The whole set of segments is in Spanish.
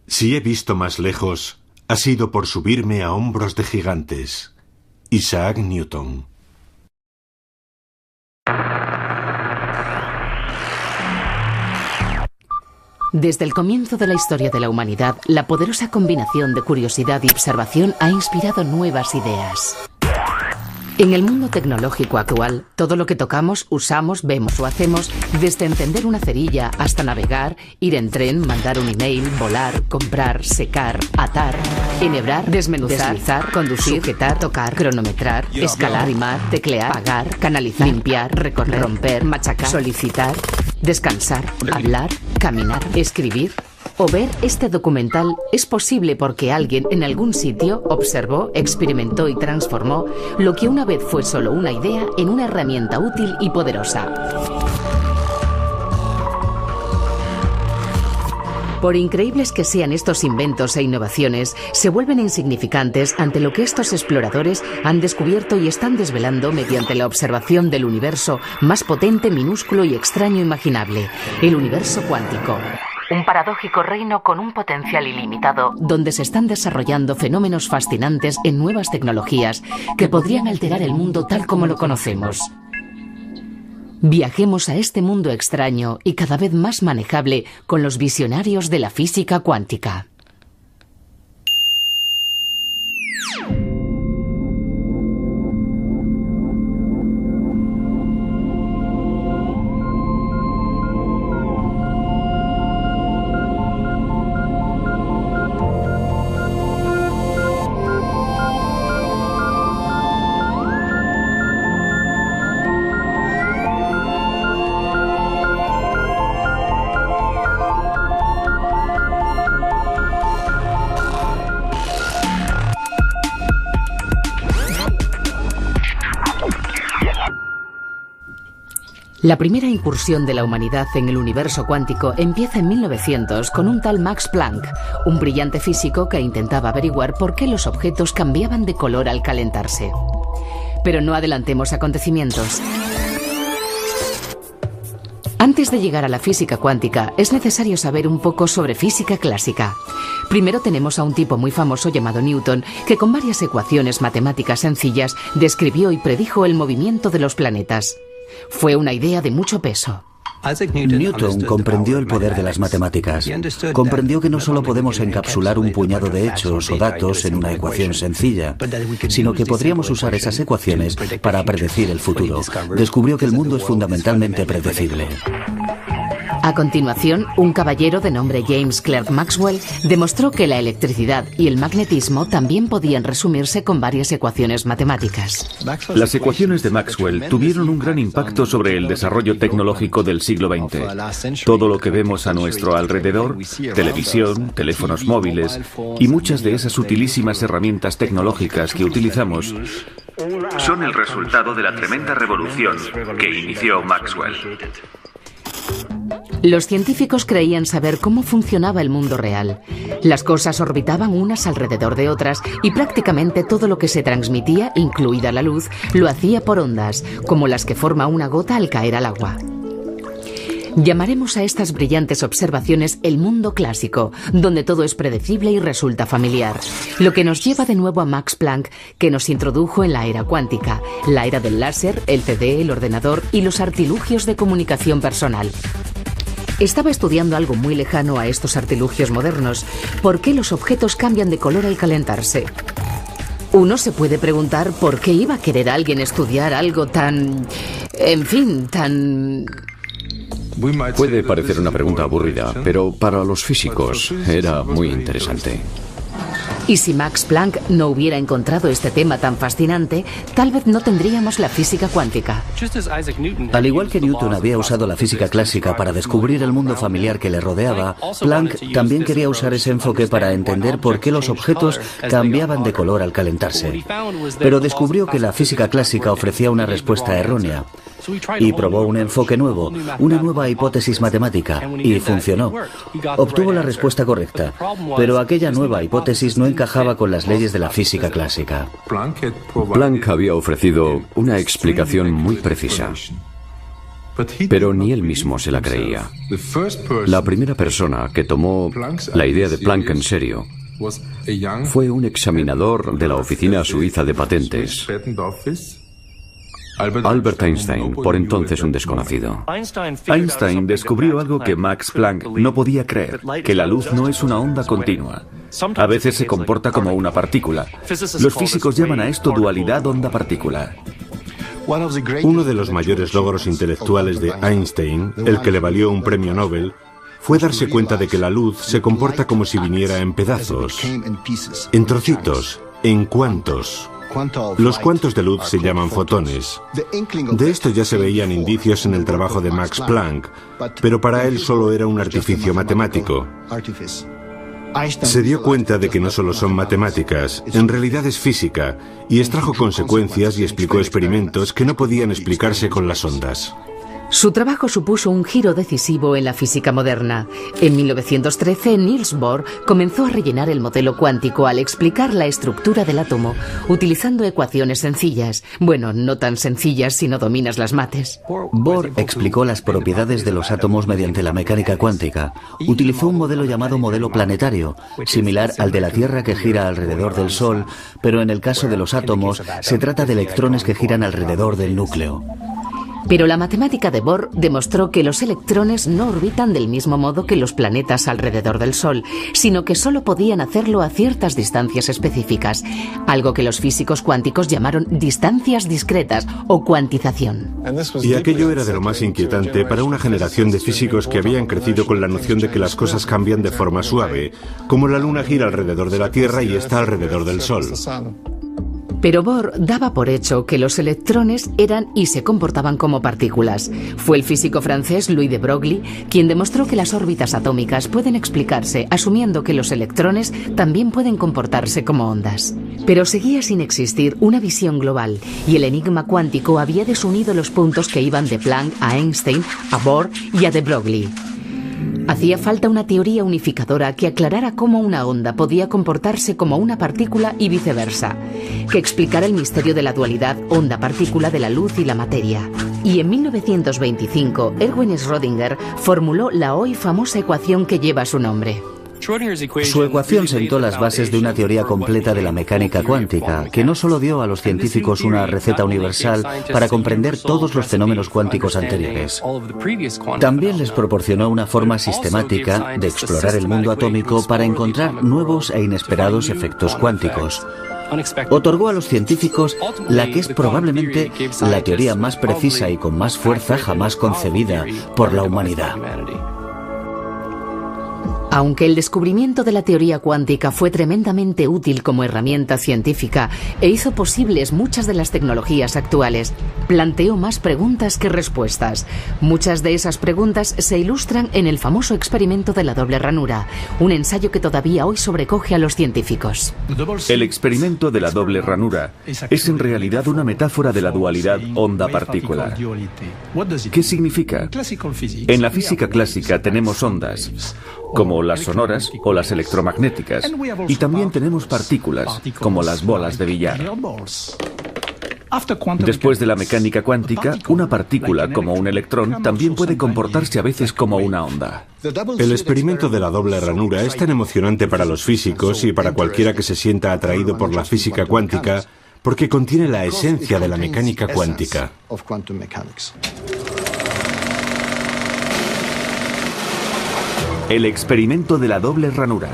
Si he visto más lejos, ha sido por subirme a hombros de gigantes. Isaac Newton. Desde el comienzo de la historia de la humanidad, la poderosa combinación de curiosidad y observación ha inspirado nuevas ideas. En el mundo tecnológico actual, todo lo que tocamos, usamos, vemos o hacemos, desde encender una cerilla hasta navegar, ir en tren, mandar un email, volar, comprar, secar, atar, enhebrar, desmenuzar, deslizar, conducir, sujetar, tocar, cronometrar, escalar, rimar, teclear, pagar, canalizar, limpiar, recorrer, romper, machacar, solicitar, descansar, hablar, caminar, escribir o ver este documental es posible porque alguien en algún sitio observó, experimentó y transformó lo que una vez fue solo una idea en una herramienta útil y poderosa. Por increíbles que sean estos inventos e innovaciones, se vuelven insignificantes ante lo que estos exploradores han descubierto y están desvelando mediante la observación del universo más potente, minúsculo y extraño imaginable, el universo cuántico. Un paradójico reino con un potencial ilimitado, donde se están desarrollando fenómenos fascinantes en nuevas tecnologías que podrían alterar el mundo tal como lo conocemos. Viajemos a este mundo extraño y cada vez más manejable con los visionarios de la física cuántica. La primera incursión de la humanidad en el universo cuántico empieza en 1900 con un tal Max Planck, un brillante físico que intentaba averiguar por qué los objetos cambiaban de color al calentarse. Pero no adelantemos acontecimientos. Antes de llegar a la física cuántica, es necesario saber un poco sobre física clásica. Primero tenemos a un tipo muy famoso llamado Newton, que con varias ecuaciones matemáticas sencillas describió y predijo el movimiento de los planetas. Fue una idea de mucho peso. Newton comprendió el poder de las matemáticas. Comprendió que no solo podemos encapsular un puñado de hechos o datos en una ecuación sencilla, sino que podríamos usar esas ecuaciones para predecir el futuro. Descubrió que el mundo es fundamentalmente predecible. A continuación, un caballero de nombre James Clerk Maxwell demostró que la electricidad y el magnetismo también podían resumirse con varias ecuaciones matemáticas. Las ecuaciones de Maxwell tuvieron un gran impacto sobre el desarrollo tecnológico del siglo XX. Todo lo que vemos a nuestro alrededor, televisión, teléfonos móviles y muchas de esas utilísimas herramientas tecnológicas que utilizamos son el resultado de la tremenda revolución que inició Maxwell. Los científicos creían saber cómo funcionaba el mundo real. Las cosas orbitaban unas alrededor de otras y prácticamente todo lo que se transmitía, incluida la luz, lo hacía por ondas, como las que forma una gota al caer al agua. Llamaremos a estas brillantes observaciones el mundo clásico, donde todo es predecible y resulta familiar. Lo que nos lleva de nuevo a Max Planck, que nos introdujo en la era cuántica, la era del láser, el CD, el ordenador y los artilugios de comunicación personal. Estaba estudiando algo muy lejano a estos artilugios modernos. ¿Por qué los objetos cambian de color al calentarse? Uno se puede preguntar por qué iba a querer alguien estudiar algo tan... en fin, tan... Puede parecer una pregunta aburrida, pero para los físicos era muy interesante. Y si Max Planck no hubiera encontrado este tema tan fascinante, tal vez no tendríamos la física cuántica. Al igual que Newton había usado la física clásica para descubrir el mundo familiar que le rodeaba, Planck también quería usar ese enfoque para entender por qué los objetos cambiaban de color al calentarse. Pero descubrió que la física clásica ofrecía una respuesta errónea. Y probó un enfoque nuevo, una nueva hipótesis matemática, y funcionó. Obtuvo la respuesta correcta, pero aquella nueva hipótesis no encajaba con las leyes de la física clásica. Planck había ofrecido una explicación muy precisa. Pero ni él mismo se la creía. La primera persona que tomó la idea de Planck en serio fue un examinador de la Oficina Suiza de Patentes, Albert Einstein, por entonces un desconocido. Einstein descubrió algo que Max Planck no podía creer, que la luz no es una onda continua. A veces se comporta como una partícula. Los físicos llaman a esto dualidad onda-partícula. Uno de los mayores logros intelectuales de Einstein, el que le valió un premio Nobel, fue darse cuenta de que la luz se comporta como si viniera en pedazos, en trocitos, en cuantos. Los cuantos de luz se llaman fotones. De esto ya se veían indicios en el trabajo de Max Planck, pero para él solo era un artificio matemático. Se dio cuenta de que no solo son matemáticas, en realidad es física, y extrajo consecuencias y explicó experimentos que no podían explicarse con las ondas. Su trabajo supuso un giro decisivo en la física moderna. En 1913, Niels Bohr comenzó a rellenar el modelo cuántico al explicar la estructura del átomo, utilizando ecuaciones sencillas. Bueno, no tan sencillas si no dominas las mates. Bohr explicó las propiedades de los átomos mediante la mecánica cuántica. Utilizó un modelo llamado modelo planetario, similar al de la Tierra que gira alrededor del Sol, pero en el caso de los átomos se trata de electrones que giran alrededor del núcleo. Pero la matemática de Bohr demostró que los electrones no orbitan del mismo modo que los planetas alrededor del Sol, sino que solo podían hacerlo a ciertas distancias específicas, algo que los físicos cuánticos llamaron distancias discretas o cuantización. Y aquello era de lo más inquietante para una generación de físicos que habían crecido con la noción de que las cosas cambian de forma suave, como la Luna gira alrededor de la Tierra y está alrededor del Sol. Pero Bohr daba por hecho que los electrones eran y se comportaban como partículas. Fue el físico francés Louis de Broglie quien demostró que las órbitas atómicas pueden explicarse asumiendo que los electrones también pueden comportarse como ondas. Pero seguía sin existir una visión global y el enigma cuántico había desunido los puntos que iban de Planck a Einstein, a Bohr y a de Broglie. Hacía falta una teoría unificadora que aclarara cómo una onda podía comportarse como una partícula y viceversa, que explicara el misterio de la dualidad onda-partícula de la luz y la materia. Y en 1925, Erwin Schrödinger formuló la hoy famosa ecuación que lleva su nombre. Su ecuación sentó las bases de una teoría completa de la mecánica cuántica, que no solo dio a los científicos una receta universal para comprender todos los fenómenos cuánticos anteriores, también les proporcionó una forma sistemática de explorar el mundo atómico para encontrar nuevos e inesperados efectos cuánticos. Otorgó a los científicos la que es probablemente la teoría más precisa y con más fuerza jamás concebida por la humanidad. Aunque el descubrimiento de la teoría cuántica fue tremendamente útil como herramienta científica e hizo posibles muchas de las tecnologías actuales, planteó más preguntas que respuestas. Muchas de esas preguntas se ilustran en el famoso experimento de la doble ranura, un ensayo que todavía hoy sobrecoge a los científicos. El experimento de la doble ranura es en realidad una metáfora de la dualidad onda-partícula. ¿Qué significa? En la física clásica tenemos ondas, como las sonoras o las electromagnéticas, y también tenemos partículas, como las bolas de billar. Después de la mecánica cuántica, una partícula, como un electrón, también puede comportarse a veces como una onda. El experimento de la doble ranura es tan emocionante para los físicos y para cualquiera que se sienta atraído por la física cuántica, porque contiene la esencia de la mecánica cuántica. El experimento de la doble ranura.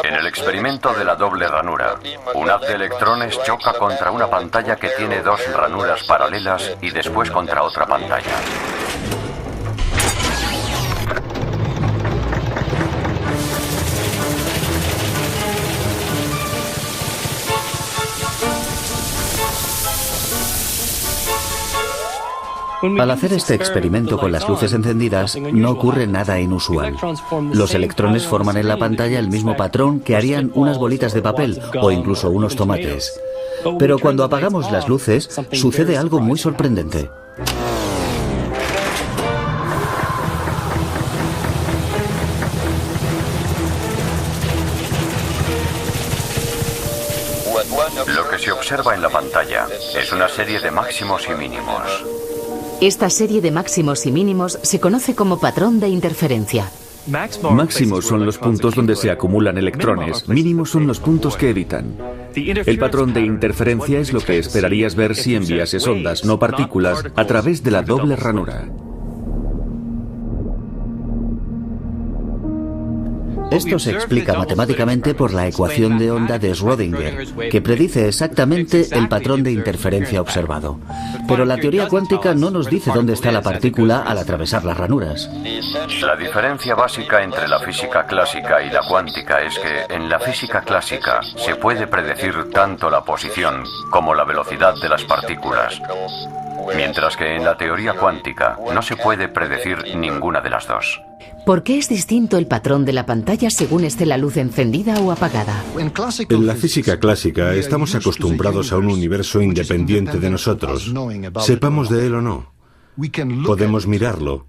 En el experimento de la doble ranura, un haz de electrones choca contra una pantalla que tiene dos ranuras paralelas y después contra otra pantalla. Al hacer este experimento con las luces encendidas, no ocurre nada inusual. Los electrones forman en la pantalla el mismo patrón que harían unas bolitas de papel o incluso unos tomates. Pero cuando apagamos las luces, sucede algo muy sorprendente. Lo que se observa en la pantalla es una serie de máximos y mínimos. Esta serie de máximos y mínimos se conoce como patrón de interferencia. Máximos son los puntos donde se acumulan electrones, mínimos son los puntos que evitan. El patrón de interferencia es lo que esperarías ver si enviases ondas, no partículas, a través de la doble ranura. Esto se explica matemáticamente por la ecuación de onda de Schrödinger, que predice exactamente el patrón de interferencia observado. Pero la teoría cuántica no nos dice dónde está la partícula al atravesar las ranuras. La diferencia básica entre la física clásica y la cuántica es que en la física clásica se puede predecir tanto la posición como la velocidad de las partículas, mientras que en la teoría cuántica no se puede predecir ninguna de las dos. ¿Por qué es distinto el patrón de la pantalla según esté la luz encendida o apagada? En la física clásica estamos acostumbrados a un universo independiente de nosotros, sepamos de él o no. Podemos mirarlo,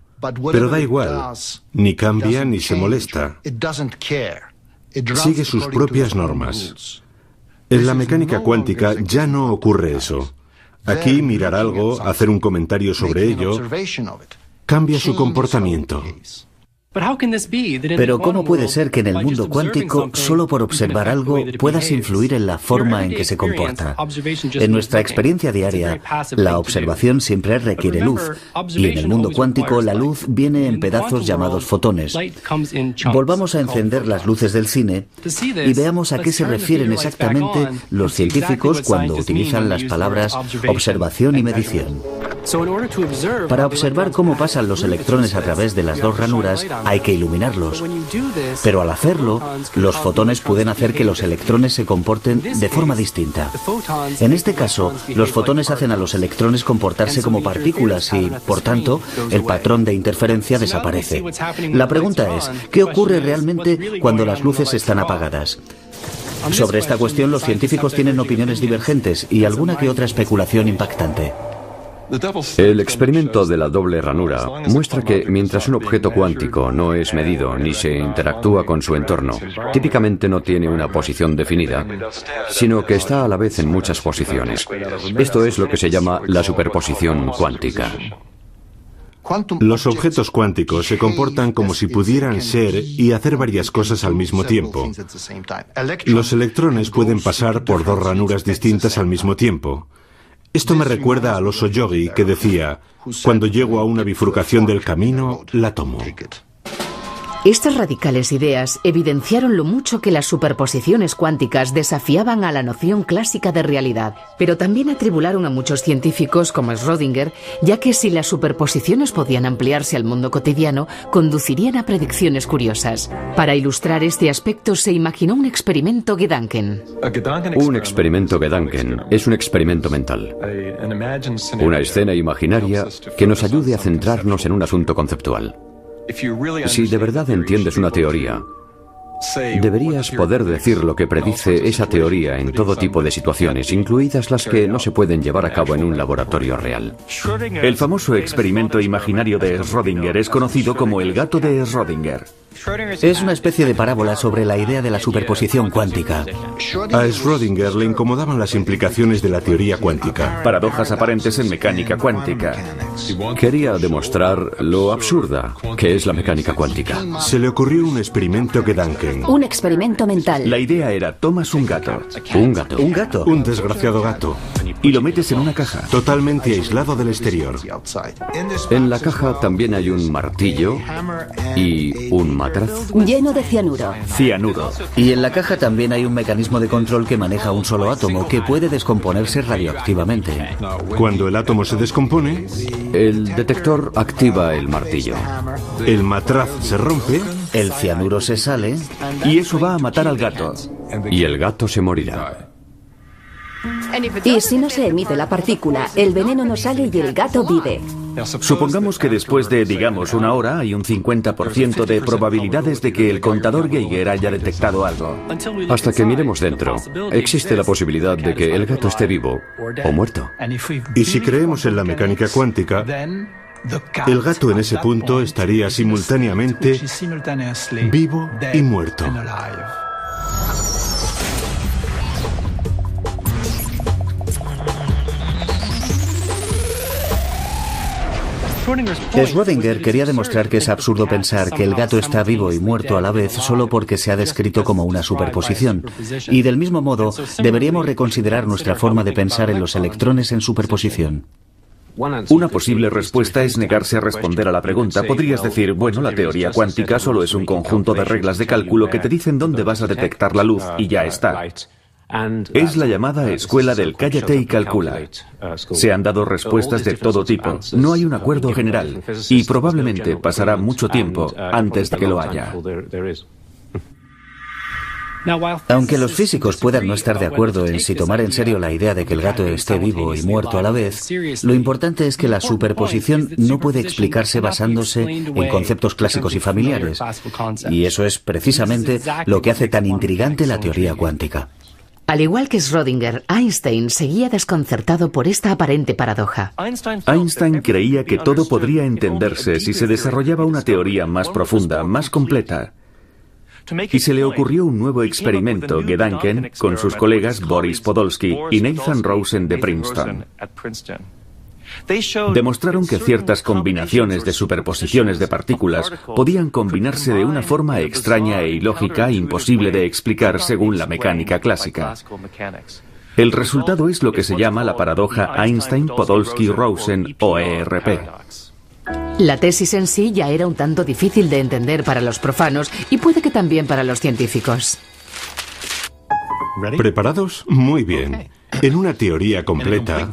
pero da igual, ni cambia ni se molesta. Sigue sus propias normas. En la mecánica cuántica ya no ocurre eso. Aquí mirar algo, hacer un comentario sobre ello, cambia su comportamiento. Pero ¿cómo puede ser que en el mundo cuántico, solo por observar algo, puedas influir en la forma en que se comporta? En nuestra experiencia diaria, la observación siempre requiere luz, y en el mundo cuántico la luz viene en pedazos llamados fotones. Volvamos a encender las luces del cine y veamos a qué se refieren exactamente los científicos cuando utilizan las palabras observación y medición. Para observar cómo pasan los electrones a través de las dos ranuras, hay que iluminarlos. Pero al hacerlo, los fotones pueden hacer que los electrones se comporten de forma distinta. En este caso, los fotones hacen a los electrones comportarse como partículas y, por tanto, el patrón de interferencia desaparece. La pregunta es, ¿qué ocurre realmente cuando las luces están apagadas? Sobre esta cuestión, los científicos tienen opiniones divergentes y alguna que otra especulación impactante. El experimento de la doble ranura muestra que mientras un objeto cuántico no es medido ni se interactúa con su entorno, típicamente no tiene una posición definida, sino que está a la vez en muchas posiciones. Esto es lo que se llama la superposición cuántica. Los objetos cuánticos se comportan como si pudieran ser y hacer varias cosas al mismo tiempo. Los electrones pueden pasar por dos ranuras distintas al mismo tiempo. Esto me recuerda al oso yogi que decía, cuando llego a una bifurcación del camino, la tomo. Estas radicales ideas evidenciaron lo mucho que las superposiciones cuánticas desafiaban a la noción clásica de realidad, pero también atribularon a muchos científicos como Schrödinger, ya que si las superposiciones podían ampliarse al mundo cotidiano, conducirían a predicciones curiosas. Para ilustrar este aspecto se imaginó un experimento Gedanken. Un experimento Gedanken es un experimento mental. Una escena imaginaria que nos ayude a centrarnos en un asunto conceptual. Si de verdad entiendes una teoría, deberías poder decir lo que predice esa teoría en todo tipo de situaciones, incluidas las que no se pueden llevar a cabo en un laboratorio real. El famoso experimento imaginario de Schrödinger es conocido como el gato de Schrödinger. Es una especie de parábola sobre la idea de la superposición cuántica. A Schrödinger le incomodaban las implicaciones de la teoría cuántica. Paradojas aparentes en mecánica cuántica. Quería demostrar lo absurda que es la mecánica cuántica. Se le ocurrió un experimento Gedanken. Un experimento mental. La idea era, tomas un gato, Un desgraciado gato, y lo metes en una caja. totalmente aislado del exterior. En la caja también hay un martillo y un matraz. Lleno de cianuro. Cianuro. Y en la caja también hay un mecanismo de control que maneja un solo átomo que puede descomponerse radioactivamente. Cuando el átomo se descompone, El detector activa el martillo. el matraz se rompe El cianuro se sale Y eso va a matar al gato. Y el gato se morirá. Y si no se emite la partícula, el veneno no sale y el gato vive. Supongamos que después de, digamos, una hora hay un 50% de probabilidades de que el contador Geiger haya detectado algo. Hasta que miremos dentro, existe la posibilidad de que el gato esté vivo o muerto. y si creemos en la mecánica cuántica, el gato en ese punto estaría simultáneamente vivo y muerto. Schrödinger quería demostrar que es absurdo pensar que el gato está vivo y muerto a la vez solo porque se ha descrito como una superposición. Y del mismo modo, deberíamos reconsiderar nuestra forma de pensar en los electrones en superposición. Una posible respuesta es negarse a responder a la pregunta. Podrías decir, bueno, la teoría cuántica solo es un conjunto de reglas de cálculo que te dicen dónde vas a detectar la luz y ya está. Es la llamada escuela del cállate y calcula. Se han dado respuestas de todo tipo. No hay un acuerdo general y probablemente pasará mucho tiempo antes de que lo haya. Aunque los físicos puedan no estar de acuerdo en si tomar en serio la idea de que el gato esté vivo y muerto a la vez, lo importante es que la superposición no puede explicarse basándose en conceptos clásicos y familiares. Y eso es precisamente lo que hace tan intrigante la teoría cuántica. Al igual que Schrödinger, Einstein seguía desconcertado por esta aparente paradoja. Einstein creía que todo podría entenderse si se desarrollaba una teoría más profunda, más completa. Y se le ocurrió un nuevo experimento, Gedanken, con sus colegas Boris Podolsky y Nathan Rosen de Princeton. Demostraron que ciertas combinaciones de superposiciones de partículas podían combinarse de una forma extraña e ilógica imposible de explicar según la mecánica clásica. El resultado es lo que se llama la paradoja Einstein-Podolsky-Rosen o ERP. La tesis en sí ya era un tanto difícil de entender para los profanos y puede que también para los científicos. ¿Preparados? Muy bien. En una teoría completa,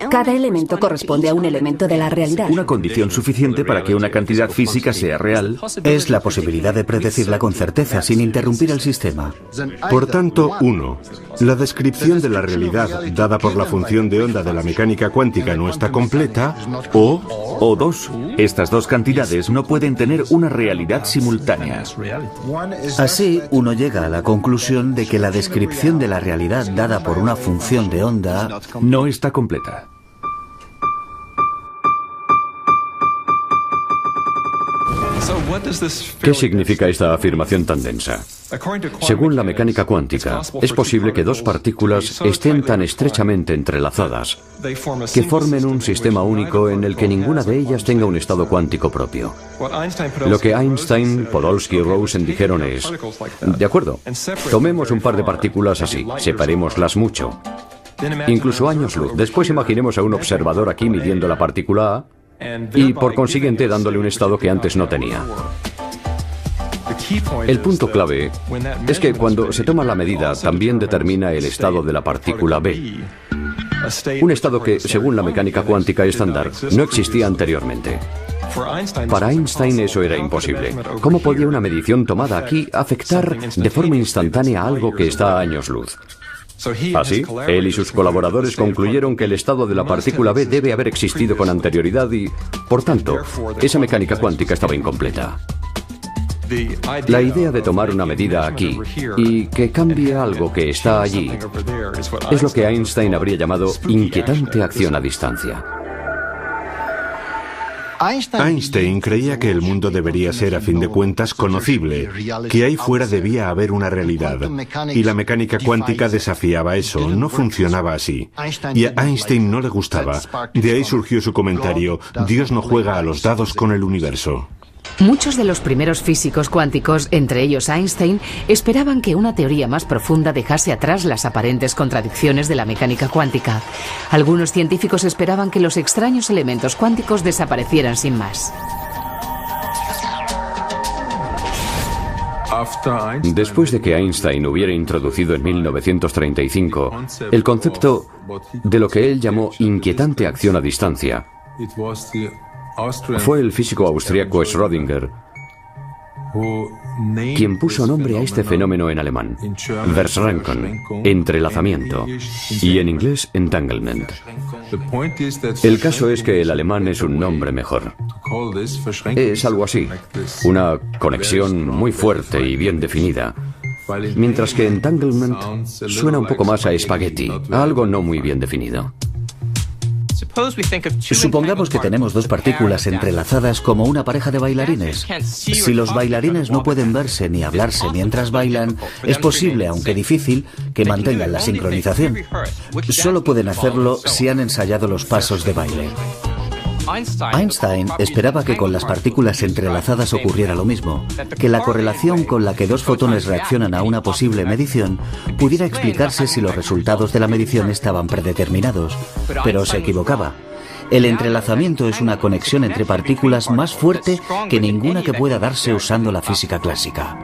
Cada elemento corresponde a un elemento de la realidad. Una condición suficiente para que una cantidad física sea real Es la posibilidad de predecirla con certeza sin interrumpir el sistema. por tanto, 1. La descripción de la realidad dada por la función de onda de la mecánica cuántica no está completa, o 2. Estas dos cantidades no pueden tener una realidad simultánea. Así, uno llega a la conclusión de que la descripción de la realidad dada por una función de onda No está completa. ¿Qué significa esta afirmación tan densa? Según la mecánica cuántica, es posible que dos partículas estén tan estrechamente entrelazadas que formen un sistema único en el que ninguna de ellas tenga un estado cuántico propio. Lo que Einstein, Podolsky y Rosen dijeron es, de acuerdo, tomemos un par de partículas así, separémoslas mucho, incluso años luz. Después imaginemos a un observador aquí midiendo la partícula A y por consiguiente dándole un estado que antes no tenía. El punto clave es que cuando se toma la medida también determina el estado de la partícula B. Un estado que, según la mecánica cuántica estándar, no existía anteriormente. Para Einstein eso era imposible. ¿Cómo podía una medición tomada aquí afectar de forma instantánea algo que está a años luz? Así, él y sus colaboradores concluyeron que el estado de la partícula B debe haber existido con anterioridad y, por tanto, esa mecánica cuántica estaba incompleta. La idea de tomar una medida aquí y que cambie algo que está allí es lo que Einstein habría llamado inquietante acción a distancia. Einstein creía que el mundo debería ser, a fin de cuentas, conocible, que ahí fuera debía haber una realidad, y la mecánica cuántica desafiaba eso, no funcionaba así. Y a Einstein no le gustaba. De ahí surgió su comentario, Dios no juega a los dados con el universo. Muchos de los primeros físicos cuánticos, entre ellos Einstein, esperaban que una teoría más profunda dejase atrás las aparentes contradicciones de la mecánica cuántica. Algunos científicos esperaban que los extraños elementos cuánticos desaparecieran sin más. Después de que Einstein hubiera introducido en 1935 el concepto de lo que él llamó inquietante acción a distancia, fue el físico austriaco Schrödinger quien puso nombre a este fenómeno en alemán, Verschränkung, entrelazamiento, y en inglés entanglement. El caso es que el alemán es un nombre mejor. Es algo así, una conexión muy fuerte y bien definida, mientras que entanglement suena un poco más a espagueti, a algo no muy bien definido. Supongamos que tenemos dos partículas entrelazadas como una pareja de bailarines. Si los bailarines no pueden verse ni hablarse mientras bailan, es posible, aunque difícil, que mantengan la sincronización. Solo pueden hacerlo si han ensayado los pasos de baile. Einstein esperaba que con las partículas entrelazadas ocurriera lo mismo, que la correlación con la que dos fotones reaccionan a una posible medición pudiera explicarse si los resultados de la medición estaban predeterminados, pero se equivocaba. El entrelazamiento es una conexión entre partículas más fuerte que ninguna que pueda darse usando la física clásica.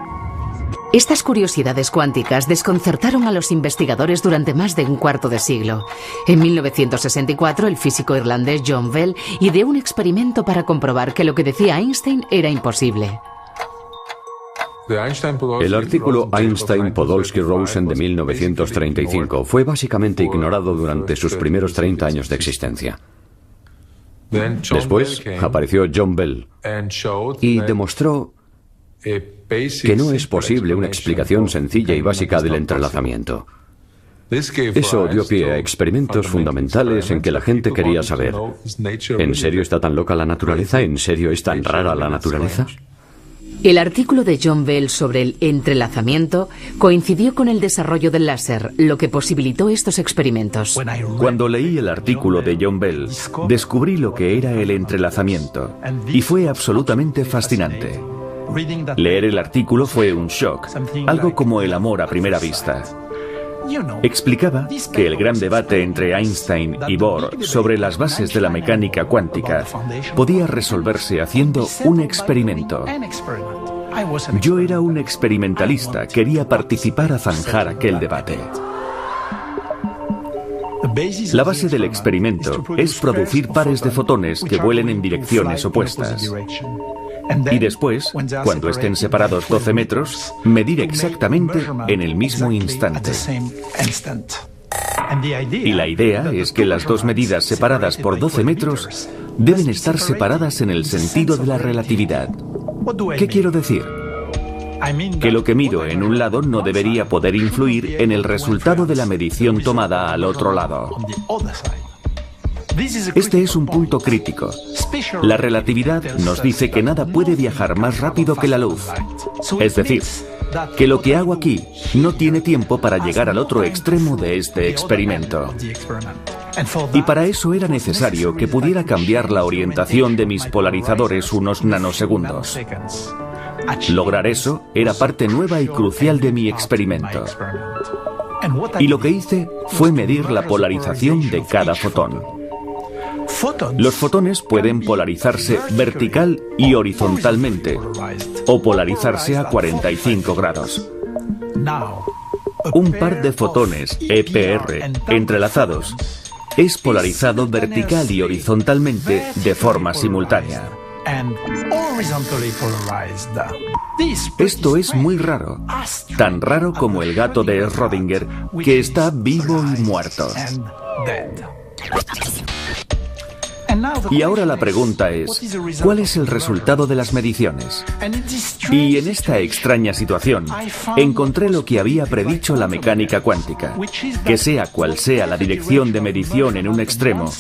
Estas curiosidades cuánticas desconcertaron a los investigadores durante más de un cuarto de siglo. En 1964, el físico irlandés John Bell ideó un experimento para comprobar que lo que decía Einstein era imposible. El artículo Einstein-Podolsky-Rosen de 1935 fue básicamente ignorado durante sus primeros 30 años de existencia. Después apareció John Bell y demostró que no es posible una explicación sencilla y básica del entrelazamiento. Eso dio pie a experimentos fundamentales en que la gente quería saber: ¿en serio está tan loca la naturaleza? ¿En serio es tan rara la naturaleza? El artículo de John Bell sobre el entrelazamiento coincidió con el desarrollo del láser, lo que posibilitó estos experimentos. Cuando leí el artículo de John Bell, descubrí lo que era el entrelazamiento y fue absolutamente fascinante. Leer el artículo fue un shock, algo como el amor a primera vista. Explicaba que el gran debate entre Einstein y Bohr sobre las bases de la mecánica cuántica podía resolverse haciendo un experimento. Yo era un experimentalista, quería participar a zanjar aquel debate. La base del experimento es producir pares de fotones que vuelen en direcciones opuestas. Y después, cuando estén separados 12 metros, medir exactamente en el mismo instante. Y la idea es que las dos medidas separadas por 12 metros deben estar separadas en el sentido de la relatividad. ¿Qué quiero decir? Que lo que mido en un lado no debería poder influir en el resultado de la medición tomada al otro lado. Este es un punto crítico. La relatividad nos dice que nada puede viajar más rápido que la luz. Es decir, que lo que hago aquí no tiene tiempo para llegar al otro extremo de este experimento. Y para eso era necesario que pudiera cambiar la orientación de mis polarizadores unos nanosegundos. Lograr eso era parte nueva y crucial de mi experimento. Y lo que hice fue medir la polarización de cada fotón. Los fotones pueden polarizarse vertical y horizontalmente, o polarizarse a 45 grados. Un par de fotones EPR entrelazados es polarizado vertical y horizontalmente de forma simultánea. Esto es muy raro, tan raro como el gato de Schrödinger, que está vivo y muerto. Y ahora la pregunta es, ¿cuál es el resultado de las mediciones? Y en esta extraña situación, encontré lo que había predicho la mecánica cuántica, que sea cual sea la dirección de medición en un extremo,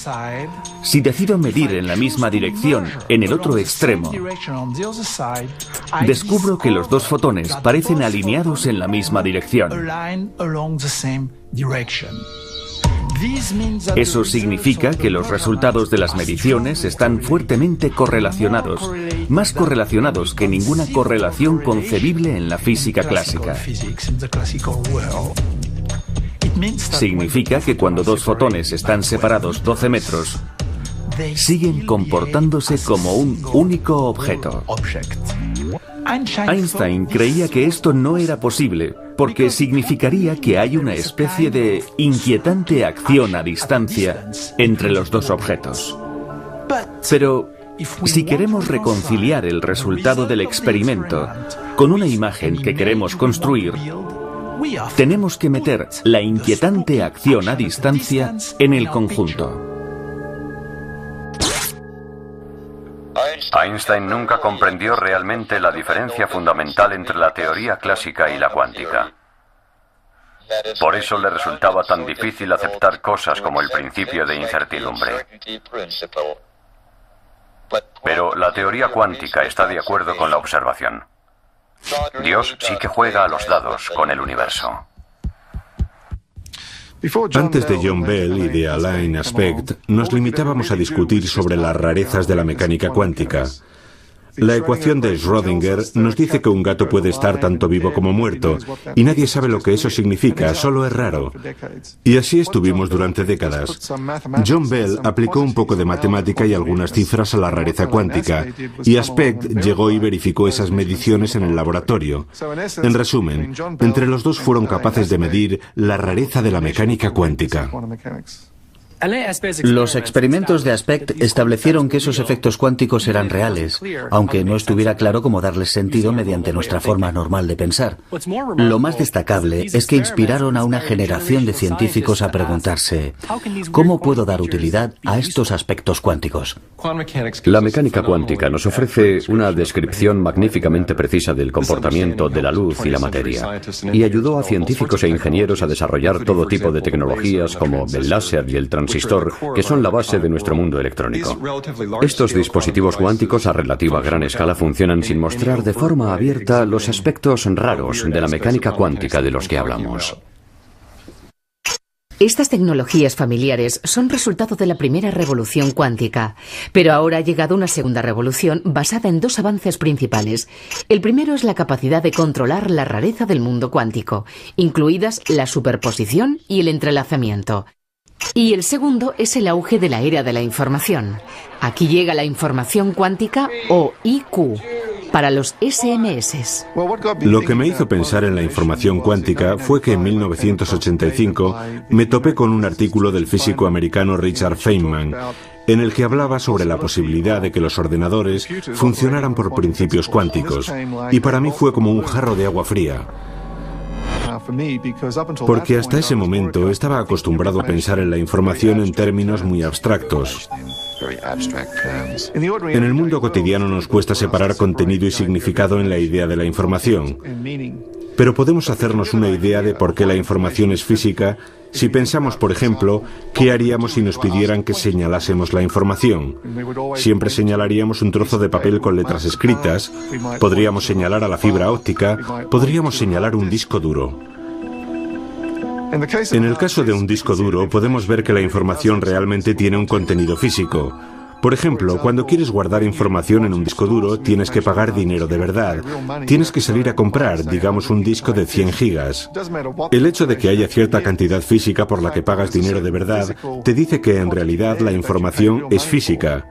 si decido medir en la misma dirección en el otro extremo, descubro que los dos fotones parecen alineados en la misma dirección. Eso significa que los resultados de las mediciones están fuertemente correlacionados, más correlacionados que ninguna correlación concebible en la física clásica. Significa que cuando dos fotones están separados 12 metros, siguen comportándose como un único objeto. Einstein creía que esto no era posible, porque significaría que hay una especie de inquietante acción a distancia entre los dos objetos. Pero si queremos reconciliar el resultado del experimento con una imagen que queremos construir, tenemos que meter la inquietante acción a distancia en el conjunto. Einstein nunca comprendió realmente la diferencia fundamental entre la teoría clásica y la cuántica. Por eso le resultaba tan difícil aceptar cosas como el principio de incertidumbre. Pero la teoría cuántica está de acuerdo con la observación. Dios sí que juega a los dados con el universo. Antes de John Bell y de Alain Aspect, nos limitábamos a discutir sobre las rarezas de la mecánica cuántica. La ecuación de Schrödinger nos dice que un gato puede estar tanto vivo como muerto, y nadie sabe lo que eso significa, solo es raro. Y así estuvimos durante décadas. John Bell aplicó un poco de matemática y algunas cifras a la rareza cuántica, y Aspect llegó y verificó esas mediciones en el laboratorio. En resumen, entre los dos fueron capaces de medir la rareza de la mecánica cuántica. Los experimentos de Aspect establecieron que esos efectos cuánticos eran reales, aunque no estuviera claro cómo darles sentido mediante nuestra forma normal de pensar. Lo más destacable es que inspiraron a una generación de científicos a preguntarse, ¿cómo puedo dar utilidad a estos aspectos cuánticos? La mecánica cuántica nos ofrece una descripción magníficamente precisa del comportamiento de la luz y la materia, y ayudó a científicos e ingenieros a desarrollar todo tipo de tecnologías como el láser y el transistor, que son la base de nuestro mundo electrónico. Estos dispositivos cuánticos a relativa gran escala funcionan sin mostrar de forma abierta los aspectos raros de la mecánica cuántica de los que hablamos. Estas tecnologías familiares son resultado de la primera revolución cuántica, pero ahora ha llegado una segunda revolución basada en dos avances principales. El primero es la capacidad de controlar la rareza del mundo cuántico, incluidas la superposición y el entrelazamiento. Y el segundo es el auge de la era de la información. Aquí llega la información cuántica o IQ para los SMS. Lo que me hizo pensar en la información cuántica fue que en 1985 me topé con un artículo del físico americano Richard Feynman, en el que hablaba sobre la posibilidad de que los ordenadores funcionaran por principios cuánticos, y para mí fue como un jarro de agua fría. Porque hasta ese momento estaba acostumbrado a pensar en la información en términos muy abstractos. En el mundo cotidiano nos cuesta separar contenido y significado en la idea de la información. Pero podemos hacernos una idea de por qué la información es física si pensamos, por ejemplo, qué haríamos si nos pidieran que señalásemos la información. Siempre señalaríamos un trozo de papel con letras escritas, podríamos señalar a la fibra óptica, podríamos señalar un disco duro. En el caso de un disco duro, podemos ver que la información realmente tiene un contenido físico. Por ejemplo, cuando quieres guardar información en un disco duro, tienes que pagar dinero de verdad. Tienes que salir a comprar, digamos, un disco de 100 gigas. El hecho de que haya cierta cantidad física por la que pagas dinero de verdad, te dice que en realidad la información es física.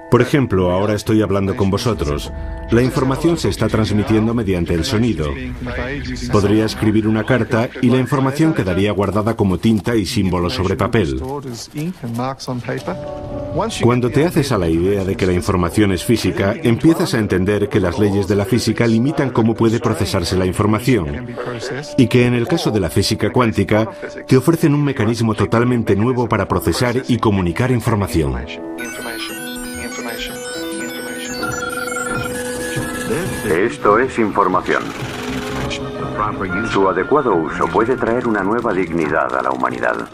Por ejemplo, ahora estoy hablando con vosotros. La información se está transmitiendo mediante el sonido. Podría escribir una carta y la información quedaría guardada como tinta y símbolos sobre papel. Cuando te haces a la idea de que la información es física, empiezas a entender que las leyes de la física limitan cómo puede procesarse la información, y que en el caso de la física cuántica, te ofrecen un mecanismo totalmente nuevo para procesar y comunicar información. Esto es información. Su adecuado uso puede traer una nueva dignidad a la humanidad.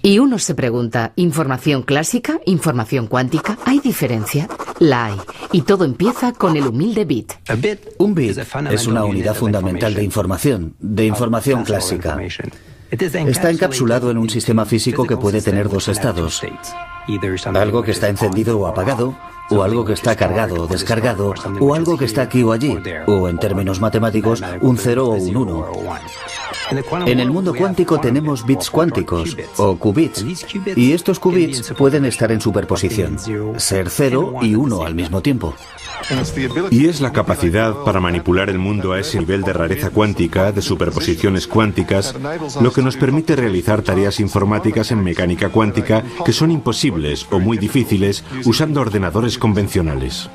Y uno se pregunta, ¿información clásica? ¿Información cuántica? ¿Hay diferencia? La hay. Y todo empieza con el humilde bit. Un bit es una unidad fundamental de información clásica. Está encapsulado en un sistema físico que puede tener dos estados. Algo que está encendido o apagado, o algo que está cargado o descargado, o algo que está aquí o allí, o en términos matemáticos, un 0 o un 1. En el mundo cuántico tenemos bits cuánticos, o qubits, y estos qubits pueden estar en superposición, ser 0 y 1 al mismo tiempo. Y es la capacidad para manipular el mundo a ese nivel de rareza cuántica, de superposiciones cuánticas, lo que nos permite realizar tareas informáticas en mecánica cuántica que son imposibles o muy difíciles usando ordenadores convencionales.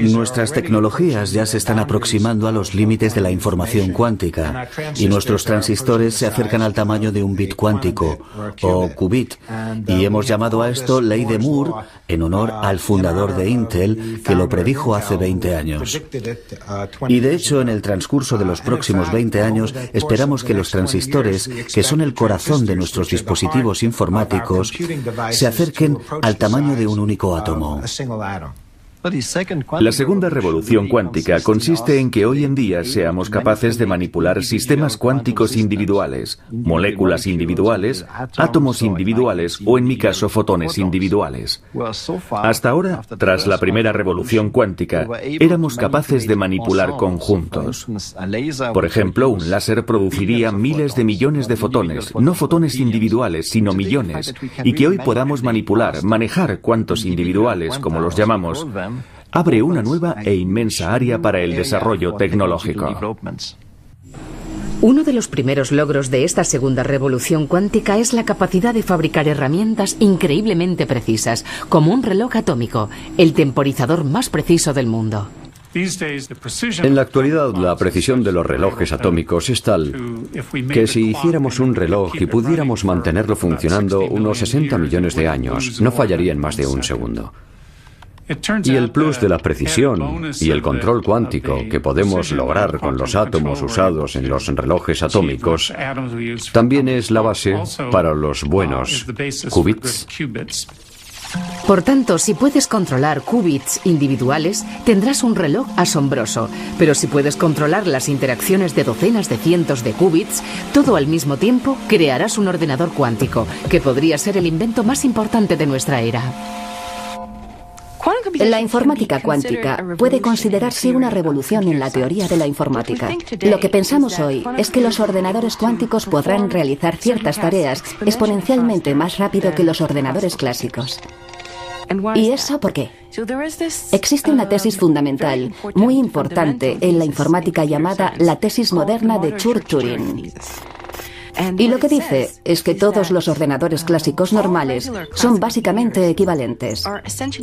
Nuestras tecnologías ya se están aproximando a los límites de la información cuántica y nuestros transistores se acercan al tamaño de un bit cuántico, o qubit, y hemos llamado a esto Ley de Moore en honor al fundador de Intel que lo predijo hace 20 años. Y de hecho, en el transcurso de los próximos 20 años esperamos que los transistores, que son el corazón de nuestros dispositivos informáticos, se acerquen al tamaño de un único átomo. La segunda revolución cuántica consiste en que hoy en día seamos capaces de manipular sistemas cuánticos individuales, moléculas individuales, átomos individuales o, en mi caso, fotones individuales. Hasta ahora, tras la primera revolución cuántica, éramos capaces de manipular conjuntos. Por ejemplo, un láser produciría miles de millones de fotones, no fotones individuales, sino millones, y que hoy podamos manipular, manejar cuantos individuales, como los llamamos, abre una nueva e inmensa área para el desarrollo tecnológico. Uno de los primeros logros de esta segunda revolución cuántica es la capacidad de fabricar herramientas increíblemente precisas, como un reloj atómico, el temporizador más preciso del mundo. En la actualidad, la precisión de los relojes atómicos es tal que si hiciéramos un reloj y pudiéramos mantenerlo funcionando unos 60 millones de años, no fallaría en más de un segundo. Y el plus de la precisión y el control cuántico que podemos lograr con los átomos usados en los relojes atómicos también es la base para los buenos qubits. Por tanto, si puedes controlar qubits individuales, tendrás un reloj asombroso. Pero si puedes controlar las interacciones de docenas de cientos de qubits, todo al mismo tiempo, crearás un ordenador cuántico, que podría ser el invento más importante de nuestra era. La informática cuántica puede considerarse una revolución en la teoría de la informática. Lo que pensamos hoy es que los ordenadores cuánticos podrán realizar ciertas tareas exponencialmente más rápido que los ordenadores clásicos. ¿Y eso por qué? Existe una tesis fundamental muy importante en la informática llamada la tesis moderna de Church-Turing. Y lo que dice es que todos los ordenadores clásicos normales son básicamente equivalentes.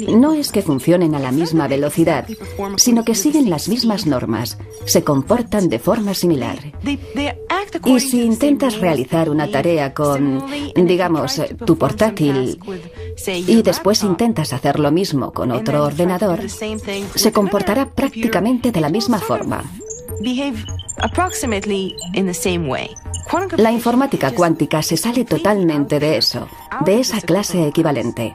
No es que funcionen a la misma velocidad, sino que siguen las mismas normas, se comportan de forma similar. Y si intentas realizar una tarea con, digamos, tu portátil, y después intentas hacer lo mismo con otro ordenador, se comportará prácticamente de la misma forma. La informática cuántica se sale totalmente de eso, de esa clase equivalente.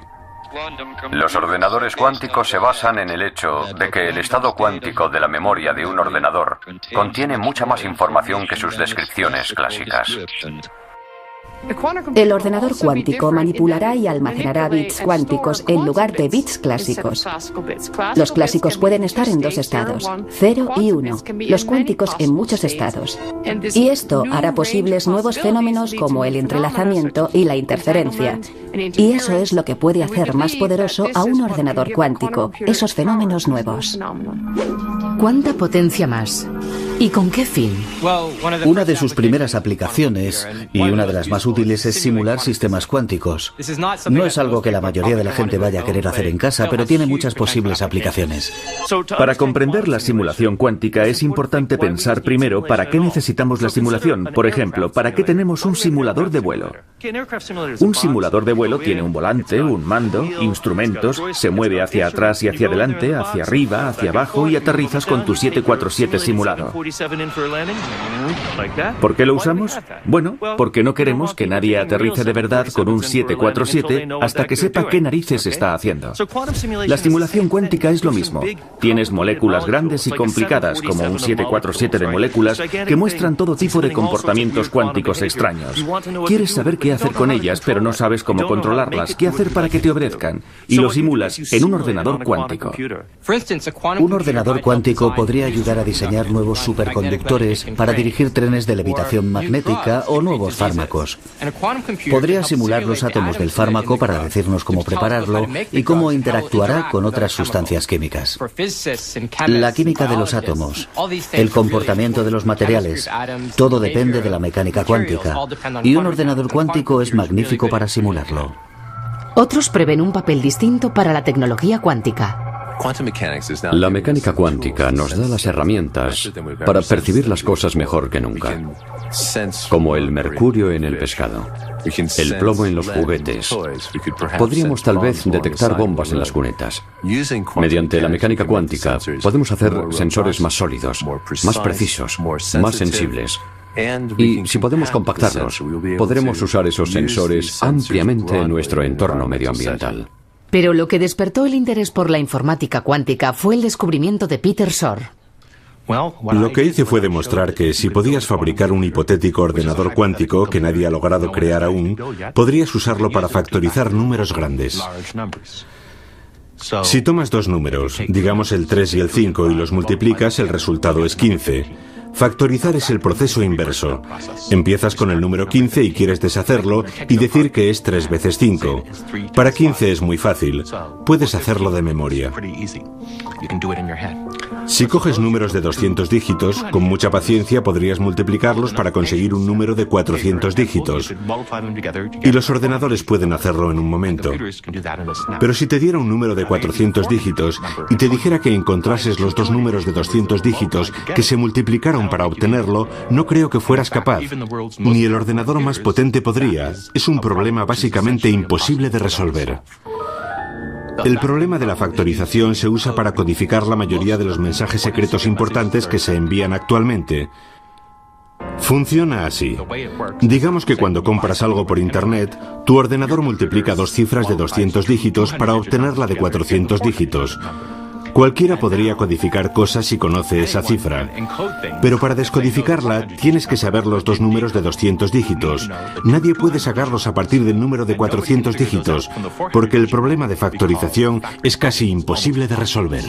Los ordenadores cuánticos se basan en el hecho de que el estado cuántico de la memoria de un ordenador contiene mucha más información que sus descripciones clásicas. El ordenador cuántico manipulará y almacenará bits cuánticos en lugar de bits clásicos. Los clásicos pueden estar en dos estados, 0 y 1, los cuánticos en muchos estados. Y esto hará posibles nuevos fenómenos como el entrelazamiento y la interferencia. Y eso es lo que puede hacer más poderoso a un ordenador cuántico, esos fenómenos nuevos. ¿Cuánta potencia más? ¿Y con qué fin? Una de sus primeras aplicaciones, y una de las más útiles, es simular sistemas cuánticos. No es algo que la mayoría de la gente vaya a querer hacer en casa, pero tiene muchas posibles aplicaciones. Para comprender la simulación cuántica es importante pensar primero para qué necesitamos la simulación. Por ejemplo, ¿para qué tenemos un simulador de vuelo? Un simulador de vuelo tiene un volante, un mando, instrumentos, se mueve hacia atrás y hacia adelante, hacia arriba, hacia abajo y aterrizas con tu 747 simulado. ¿Por qué lo usamos? Bueno, porque no queremos que nadie aterrice de verdad con un 747 hasta que sepa qué narices está haciendo. La simulación cuántica es lo mismo. Tienes moléculas grandes y complicadas, como un 747 de moléculas, que muestran todo tipo de comportamientos cuánticos extraños. Quieres saber qué hacer con ellas, pero no sabes cómo controlarlas, qué hacer para que te obedezcan, y lo simulas en un ordenador cuántico. Un ordenador cuántico podría ayudar a diseñar nuevos superconductores para dirigir trenes de levitación magnética o nuevos fármacos. Podría simular los átomos del fármaco para decirnos cómo prepararlo y cómo interactuará con otras sustancias químicas. La química de los átomos, el comportamiento de los materiales, todo depende de la mecánica cuántica, y un ordenador cuántico es magnífico para simularlo. Otros prevén un papel distinto para la tecnología cuántica. La mecánica cuántica nos da las herramientas para percibir las cosas mejor que nunca, como el mercurio en el pescado, el plomo en los juguetes. Podríamos tal vez detectar bombas en las cunetas. Mediante la mecánica cuántica podemos hacer sensores más sólidos, más precisos, más sensibles. Y si podemos compactarlos, podremos usar esos sensores ampliamente en nuestro entorno medioambiental. Pero lo que despertó el interés por la informática cuántica fue el descubrimiento de Peter Shor. Lo que hice fue demostrar que si podías fabricar un hipotético ordenador cuántico que nadie ha logrado crear aún, podrías usarlo para factorizar números grandes. Si tomas dos números, digamos el 3 y el 5, y los multiplicas, el resultado es 15. Factorizar es el proceso inverso. Empiezas con el número 15 y quieres deshacerlo y decir que es 3 veces 5. Para 15 es muy fácil. Puedes hacerlo de memoria. Si coges números de 200 dígitos, con mucha paciencia podrías multiplicarlos para conseguir un número de 400 dígitos. Y los ordenadores pueden hacerlo en un momento. Pero si te diera un número de 400 dígitos y te dijera que encontrases los dos números de 200 dígitos que se multiplicaron para obtenerlo, no creo que fueras capaz. Ni el ordenador más potente podría. Es un problema básicamente imposible de resolver. El problema de la factorización se usa para codificar la mayoría de los mensajes secretos importantes que se envían actualmente. Funciona así. Digamos que cuando compras algo por Internet, tu ordenador multiplica dos cifras de 200 dígitos para obtener la de 400 dígitos. Cualquiera podría codificar cosas si conoce esa cifra, pero para descodificarla tienes que saber los dos números de 200 dígitos. Nadie puede sacarlos a partir del número de 400 dígitos, porque el problema de factorización es casi imposible de resolver.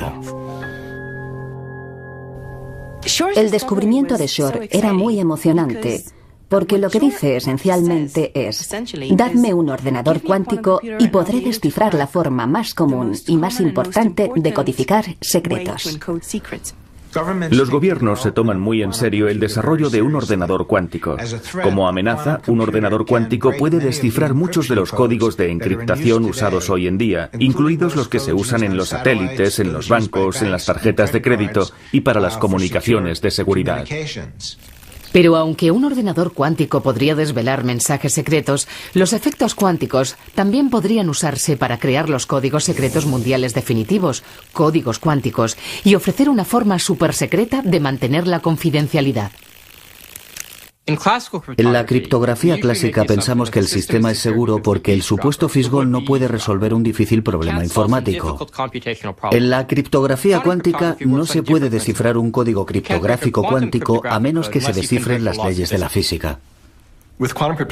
El descubrimiento de Shor era muy emocionante, porque lo que dice esencialmente es: dadme un ordenador cuántico y podré descifrar la forma más común y más importante de codificar secretos. Los gobiernos se toman muy en serio el desarrollo de un ordenador cuántico. Como amenaza, un ordenador cuántico puede descifrar muchos de los códigos de encriptación usados hoy en día, incluidos los que se usan en los satélites, en los bancos, en las tarjetas de crédito y para las comunicaciones de seguridad. Pero aunque un ordenador cuántico podría desvelar mensajes secretos, los efectos cuánticos también podrían usarse para crear los códigos secretos mundiales definitivos, códigos cuánticos, y ofrecer una forma supersecreta de mantener la confidencialidad. En la criptografía clásica pensamos que el sistema es seguro porque el supuesto fisgón no puede resolver un difícil problema informático. En la criptografía cuántica no se puede descifrar un código criptográfico cuántico a menos que se descifren las leyes de la física.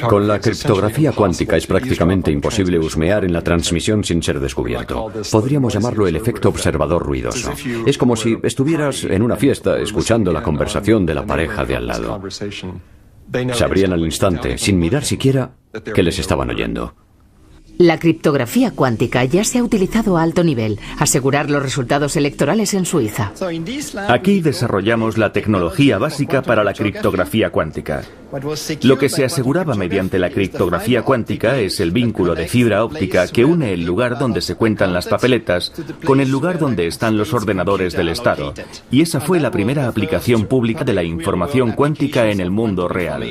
Con la criptografía cuántica es prácticamente imposible husmear en la transmisión sin ser descubierto. Podríamos llamarlo el efecto observador ruidoso. Es como si estuvieras en una fiesta escuchando la conversación de la pareja de al lado. Sabrían al instante, sin mirar siquiera, que les estaban oyendo. La criptografía cuántica ya se ha utilizado a alto nivel, asegurar los resultados electorales en Suiza. Aquí desarrollamos la tecnología básica para la criptografía cuántica. Lo que se aseguraba mediante la criptografía cuántica es el vínculo de fibra óptica que une el lugar donde se cuentan las papeletas con el lugar donde están los ordenadores del Estado. Y esa fue la primera aplicación pública de la información cuántica en el mundo real.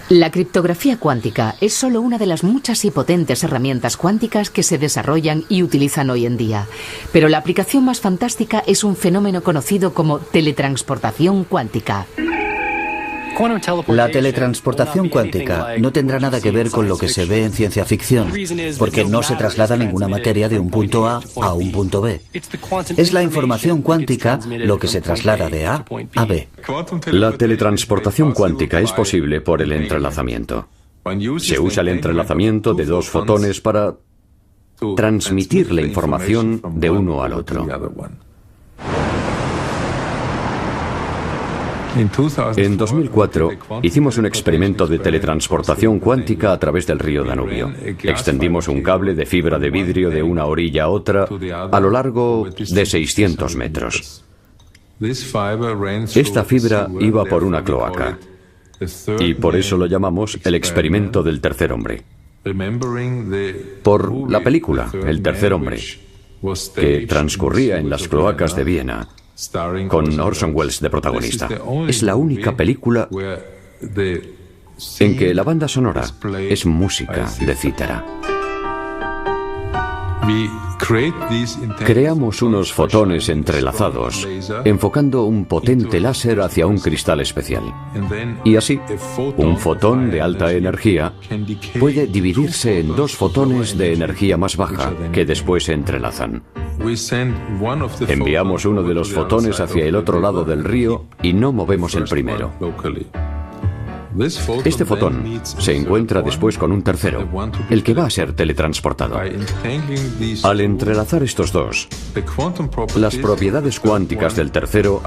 La criptografía cuántica es solo una de las muchas y potentes herramientas cuánticas que se desarrollan y utilizan hoy en día. Pero la aplicación más fantástica es un fenómeno conocido como teletransportación cuántica. La teletransportación cuántica no tendrá nada que ver con lo que se ve en ciencia ficción, porque no se traslada ninguna materia de un punto A a un punto B. Es la información cuántica lo que se traslada de A a B. La teletransportación cuántica es posible por el entrelazamiento. Se usa el entrelazamiento de dos fotones para transmitir la información de uno al otro. En 2004 hicimos un experimento de teletransportación cuántica a través del río Danubio. Extendimos un cable de fibra de vidrio de una orilla a otra a lo largo de 600 metros. Esta fibra iba por una cloaca y por eso lo llamamos el experimento del tercer hombre. Por la película El tercer hombre, que transcurría en las cloacas de Viena, con Orson Welles de protagonista. Es la única película en que la banda sonora es música de cítara. Creamos unos fotones entrelazados, enfocando un potente láser hacia un cristal especial. Y así, un fotón de alta energía puede dividirse en dos fotones de energía más baja, que después se entrelazan. Enviamos uno de los fotones hacia el otro lado del río y no movemos el primero. Este fotón se encuentra después con un tercero, el que va a ser teletransportado. Al entrelazar estos dos, las propiedades cuánticas del tercero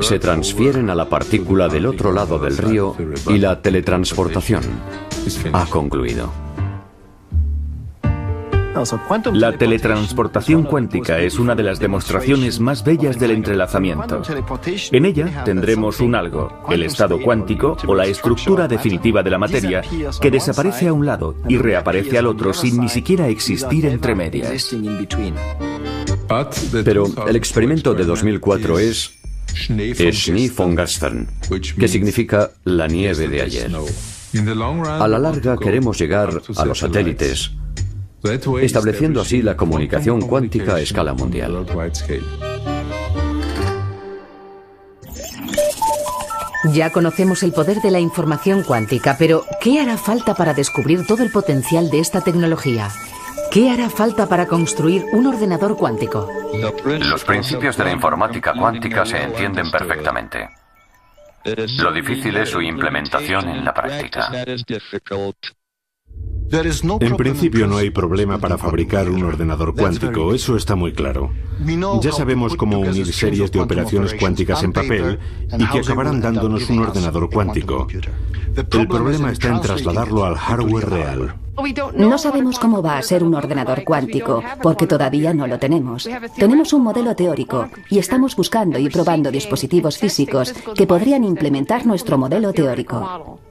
se transfieren a la partícula del otro lado del río y la teletransportación ha concluido. La teletransportación cuántica es una de las demostraciones más bellas del entrelazamiento. En ella tendremos un algo, el estado cuántico o la estructura definitiva de la materia, que desaparece a un lado y reaparece al otro sin ni siquiera existir entre medias. Pero el experimento de 2004 es Schnee von gestern, que significa la nieve de ayer. A la larga queremos llegar a los satélites, estableciendo así la comunicación cuántica a escala mundial. Ya conocemos el poder de la información cuántica, pero ¿qué hará falta para descubrir todo el potencial de esta tecnología? ¿Qué hará falta para construir un ordenador cuántico? Los principios de la informática cuántica se entienden perfectamente. Lo difícil es su implementación en la práctica. En principio no hay problema para fabricar un ordenador cuántico, eso está muy claro. Ya sabemos cómo unir series de operaciones cuánticas en papel y que acabarán dándonos un ordenador cuántico. El problema está en trasladarlo al hardware real. No sabemos cómo va a ser un ordenador cuántico, porque todavía no lo tenemos. Tenemos un modelo teórico y estamos buscando y probando dispositivos físicos que podrían implementar nuestro modelo teórico.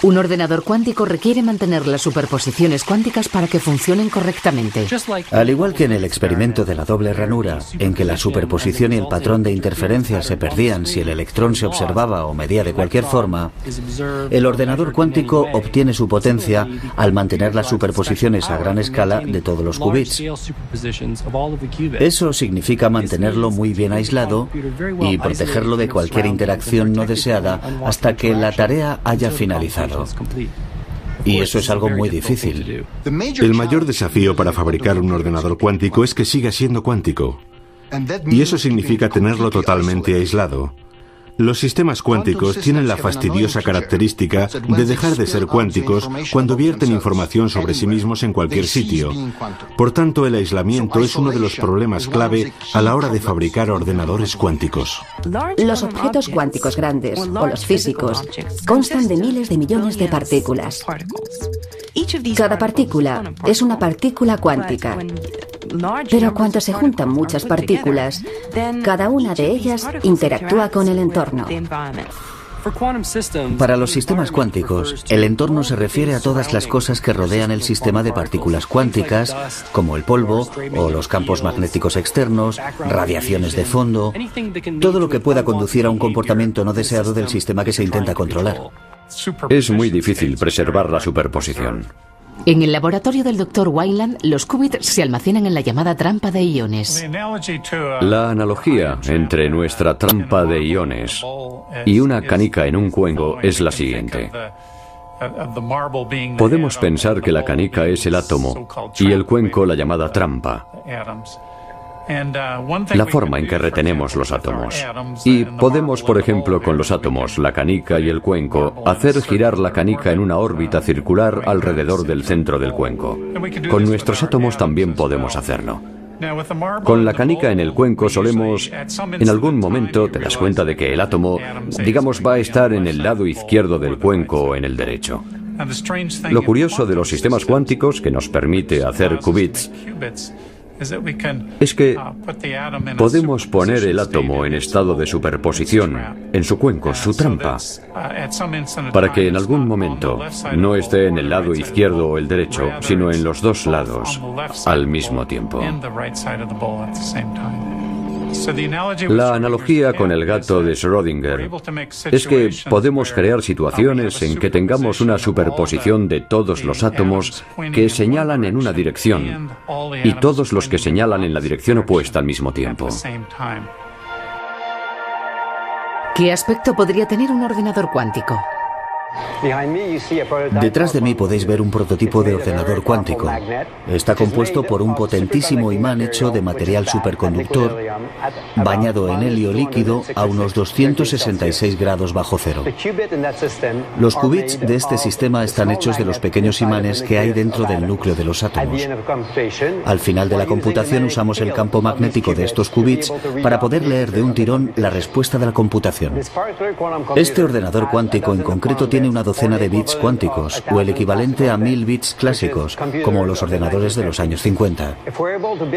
Un ordenador cuántico requiere mantener las superposiciones cuánticas para que funcionen correctamente. Al igual que en el experimento de la doble ranura, en que la superposición y el patrón de interferencia se perdían si el electrón se observaba o medía de cualquier forma, el ordenador cuántico obtiene su potencia al mantener las superposiciones a gran escala de todos los qubits. Eso significa mantenerlo muy bien aislado y protegerlo de cualquier interacción no deseada hasta que la tarea haya finalizado. Y eso es algo muy difícil. El mayor desafío para fabricar un ordenador cuántico es que siga siendo cuántico. Y eso significa tenerlo totalmente aislado. Los sistemas cuánticos tienen la fastidiosa característica de dejar de ser cuánticos cuando vierten información sobre sí mismos en cualquier sitio. Por tanto, el aislamiento es uno de los problemas clave a la hora de fabricar ordenadores cuánticos. Los objetos cuánticos grandes, o los físicos, constan de miles de millones de partículas. Cada partícula es una partícula cuántica. Pero cuando se juntan muchas partículas, cada una de ellas interactúa con el entorno. Para los sistemas cuánticos, el entorno se refiere a todas las cosas que rodean el sistema de partículas cuánticas, como el polvo o los campos magnéticos externos, radiaciones de fondo, todo lo que pueda conducir a un comportamiento no deseado del sistema que se intenta controlar. Es muy difícil preservar la superposición. En el laboratorio del Dr. Wineland, los qubits se almacenan en la llamada trampa de iones. La analogía entre nuestra trampa de iones y una canica en un cuenco es la siguiente. Podemos pensar que la canica es el átomo y el cuenco la llamada trampa, la forma en que retenemos los átomos. Y podemos, por ejemplo, con los átomos, la canica y el cuenco, hacer girar la canica en una órbita circular alrededor del centro del cuenco. Con nuestros átomos también podemos hacerlo. Con la canica en el cuenco solemos, en algún momento te das cuenta de que el átomo, digamos, va a estar en el lado izquierdo del cuenco o en el derecho. Lo curioso de los sistemas cuánticos que nos permite hacer qubits es que podemos poner el átomo en estado de superposición, en su cuenco, su trampa, para que en algún momento no esté en el lado izquierdo o el derecho, sino en los dos lados al mismo tiempo. La analogía con el gato de Schrödinger es que podemos crear situaciones en que tengamos una superposición de todos los átomos que señalan en una dirección y todos los que señalan en la dirección opuesta al mismo tiempo. ¿Qué aspecto podría tener un ordenador cuántico? Detrás de mí podéis ver un prototipo de ordenador cuántico. Está compuesto por un potentísimo imán hecho de material superconductor bañado en helio líquido a unos 266 grados bajo cero. Los qubits de este sistema están hechos de los pequeños imanes que hay dentro del núcleo de los átomos. Al final de la computación usamos el campo magnético de estos qubits para poder leer de un tirón la respuesta de la computación. Este ordenador cuántico en concreto tiene una docena de bits cuánticos, o el equivalente a 1000 bits clásicos, como los ordenadores de los años 50.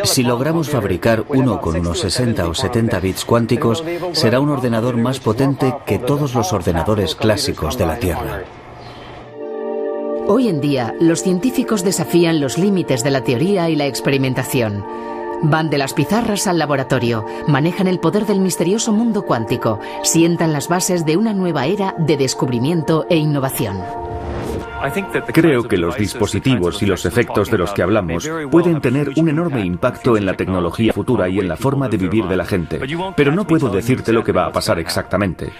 Si logramos fabricar uno con unos 60 o 70 bits cuánticos, será un ordenador más potente que todos los ordenadores clásicos de la Tierra. Hoy en día, los científicos desafían los límites de la teoría y la experimentación. Van de las pizarras al laboratorio, manejan el poder del misterioso mundo cuántico, sientan las bases de una nueva era de descubrimiento e innovación. Creo que los dispositivos y los efectos de los que hablamos pueden tener un enorme impacto en la tecnología futura y en la forma de vivir de la gente, pero no puedo decirte lo que va a pasar exactamente.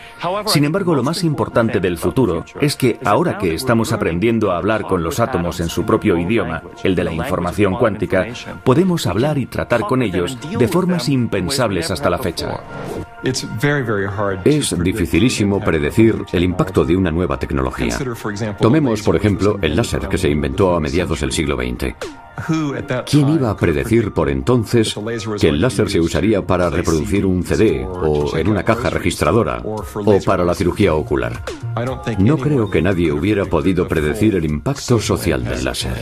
Sin embargo, lo más importante del futuro es que ahora que estamos aprendiendo a hablar con los átomos en su propio idioma, el de la información cuántica, podemos hablar y tratar con ellos de formas impensables hasta la fecha. Es dificilísimo predecir el impacto de una nueva tecnología. Tomemos, por ejemplo, el láser que se inventó a mediados del siglo XX. ¿Quién iba a predecir por entonces que el láser se usaría para reproducir un CD o en una caja registradora o para la cirugía ocular? No creo que nadie hubiera podido predecir el impacto social del láser.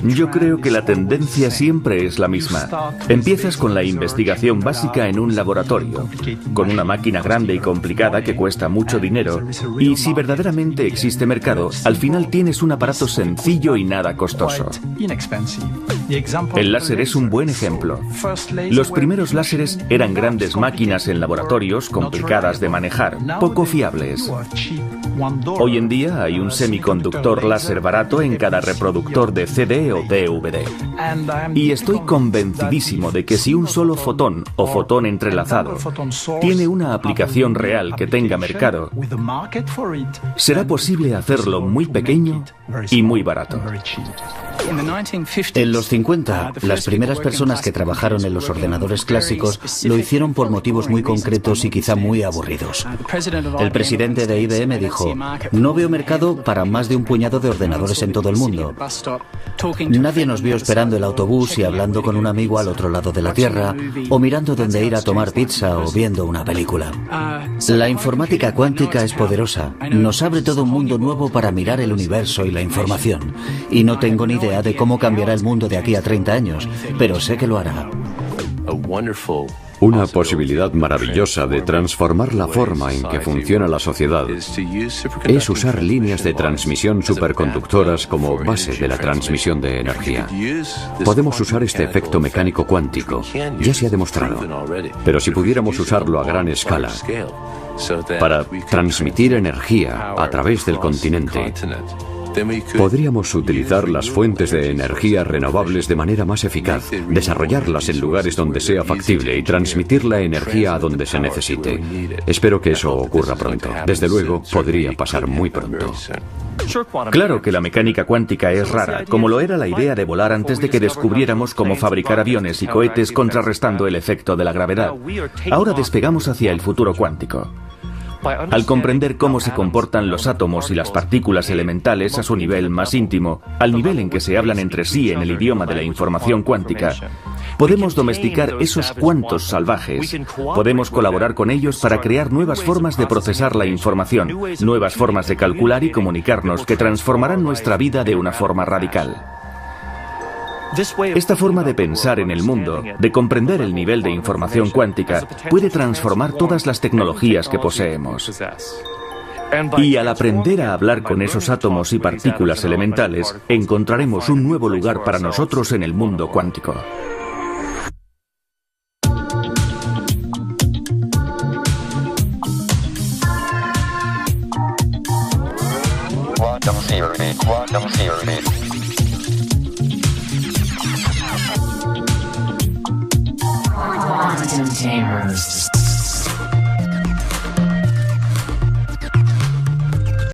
Yo creo que la tendencia siempre es la misma. Empiezas con la investigación básica en un laboratorio, con una máquina grande y complicada que cuesta mucho dinero, y si verdaderamente existe mercado, al final tienes un aparato sencillo y nada costoso. El láser es un buen ejemplo. Los primeros láseres eran grandes máquinas en laboratorios complicadas de manejar, poco fiables. Hoy en día hay un semiconductor láser barato en cada reproductor de CD o DVD. Y estoy convencidísimo de que si un solo fotón o fotón entrelazado tiene una aplicación real que tenga mercado, será posible hacerlo muy pequeño y muy barato. En los 50, las primeras personas que trabajaron en los ordenadores clásicos lo hicieron por motivos muy concretos y quizá muy aburridos. El presidente de IBM dijo: "No veo mercado para más de un puñado de ordenadores en todo el mundo. Nadie nos vio esperando el autobús y hablando con un amigo al otro lado de la Tierra, o mirando dónde ir a tomar pizza o viendo una película". La informática cuántica es poderosa. Nos abre todo un mundo nuevo para mirar el universo y la información. Y no tengo ni idea de cómo cambiará el mundo de aquí a 30 años, pero sé que lo hará. Una posibilidad maravillosa de transformar la forma en que funciona la sociedad es usar líneas de transmisión superconductoras como base de la transmisión de energía. Podemos usar este efecto mecánico cuántico, ya se ha demostrado, pero si pudiéramos usarlo a gran escala para transmitir energía a través del continente, podríamos utilizar las fuentes de energía renovables de manera más eficaz, desarrollarlas en lugares donde sea factible y transmitir la energía a donde se necesite. Espero que eso ocurra pronto. Desde luego, podría pasar muy pronto. Claro que la mecánica cuántica es rara, como lo era la idea de volar antes de que descubriéramos cómo fabricar aviones y cohetes contrarrestando el efecto de la gravedad. Ahora despegamos hacia el futuro cuántico. Al comprender cómo se comportan los átomos y las partículas elementales a su nivel más íntimo, al nivel en que se hablan entre sí en el idioma de la información cuántica, podemos domesticar esos cuantos salvajes, podemos colaborar con ellos para crear nuevas formas de procesar la información, nuevas formas de calcular y comunicarnos que transformarán nuestra vida de una forma radical. Esta forma de pensar en el mundo, de comprender el nivel de información cuántica, puede transformar todas las tecnologías que poseemos. Y al aprender a hablar con esos átomos y partículas elementales, encontraremos un nuevo lugar para nosotros en el mundo cuántico. Quantum theory. Quantum terrors.